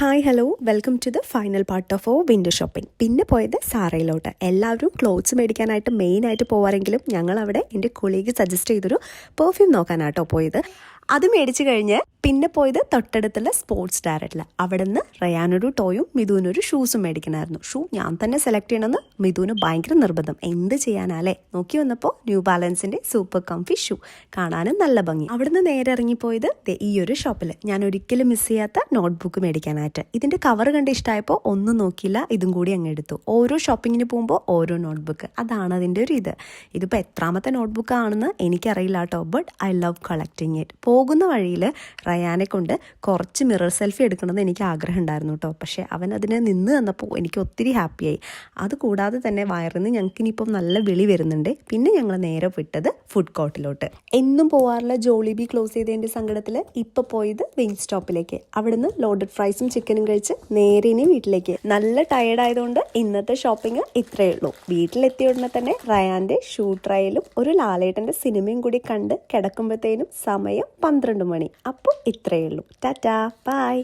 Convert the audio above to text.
Hi hello welcome to the final part of oh window shopping. പിന്നെ പോയത് സാറയിലോട്ട്. എല്ലാവരും clothes മേടിക്കാനായിട്ട് മെയിനായിട്ട് പോവാറെങ്കിലും ഞങ്ങളവിടെ എൻ്റെ കൊളീഗ് സജസ്റ്റ് ചെയ്തൊരു പെർഫ്യൂം നോക്കാനാട്ടോ പോയത്. അത് മേടിച്ച് കഴിഞ്ഞ് പിന്നെ പോയത് തൊട്ടടുത്തുള്ള സ്പോർട്സ് ഡയറക്റ്റിൽ. അവിടെ നിന്ന് റയാനൊരു ടോയും മിഥുവിനൊരു ഷൂസും മേടിക്കണമായിരുന്നു. ഷൂ ഞാൻ തന്നെ സെലക്ട് ചെയ്യണമെന്ന് മിഥുവിന് ഭയങ്കര നിർബന്ധം. എന്ത് ചെയ്യാനല്ലേ? നോക്കി വന്നപ്പോൾ ന്യൂ ബാലൻസിൻ്റെ സൂപ്പർ കംഫി ഷൂ, കാണാനും നല്ല ഭംഗി. അവിടെ നിന്ന് നേരെ ഇറങ്ങിപ്പോയത് ഈ ഒരു ഷോപ്പിൽ. ഞാൻ ഒരിക്കലും മിസ് ചെയ്യാത്ത നോട്ട്ബുക്ക് മേടിക്കാനായിട്ട്. ഇതിൻ്റെ കവർ കണ്ട് ഇഷ്ടമായപ്പോൾ ഒന്നും നോക്കിയില്ല, ഇതും കൂടി അങ്ങ് എടുത്തു. ഓരോ ഷോപ്പിങ്ങിന് പോകുമ്പോൾ ഓരോ നോട്ട്ബുക്ക്, അതാണ് അതിൻ്റെ ഒരു ഇത്. ഇതിപ്പോൾ എത്രാമത്തെ നോട്ട്ബുക്ക് ആണെന്ന് എനിക്കറിയില്ല കേട്ടോ, but I love collecting it. പോകുന്ന വഴിയിൽ റയാനെ കൊണ്ട് കുറച്ച് മിറർ സെൽഫി എടുക്കണമെന്ന് എനിക്ക് ആഗ്രഹം ഉണ്ടായിരുന്നു കേട്ടോ. പക്ഷേ അവൻ അതിന് നിന്ന് തന്നപ്പോൾ എനിക്ക് ഒത്തിരി ഹാപ്പിയായി. അതുകൂടാതെ തന്നെ വയറിൽ നിന്ന് ഞങ്ങൾക്ക് ഇനിയിപ്പം നല്ല വിളി വരുന്നുണ്ട്. പിന്നെ ഞങ്ങൾ നേരെ വിട്ടത് ഫുഡ് കോർട്ടിലോട്ട്. എന്നും പോകാറുള്ള ജോളിബി ക്ലോസ് ചെയ്തതിൻ്റെ സങ്കടത്തിൽ ഇപ്പോൾ പോയത് വിങ് സ്റ്റോപ്പിലേക്ക്. അവിടുന്ന് ലോഡഡ് ഫ്രൈസും ചിക്കനും കഴിച്ച് നേരെ ഇനി വീട്ടിലേക്ക്. നല്ല ടയേർഡായതുകൊണ്ട് ഇന്നത്തെ ഷോപ്പിംഗ് ഇത്രയേ ഉള്ളൂ. വീട്ടിലെത്തിയ ഉടനെ തന്നെ റയാൻ്റെ ഷൂ ട്രയലും ഒരു ലാലേട്ടൻ്റെ സിനിമയും കൂടി കണ്ട് കിടക്കുമ്പോഴത്തേനും സമയം 12 മണി. അപ്പോൾ ഇത്രയേ ഉള്ളൂ. ടാറ്റാ, ബൈ.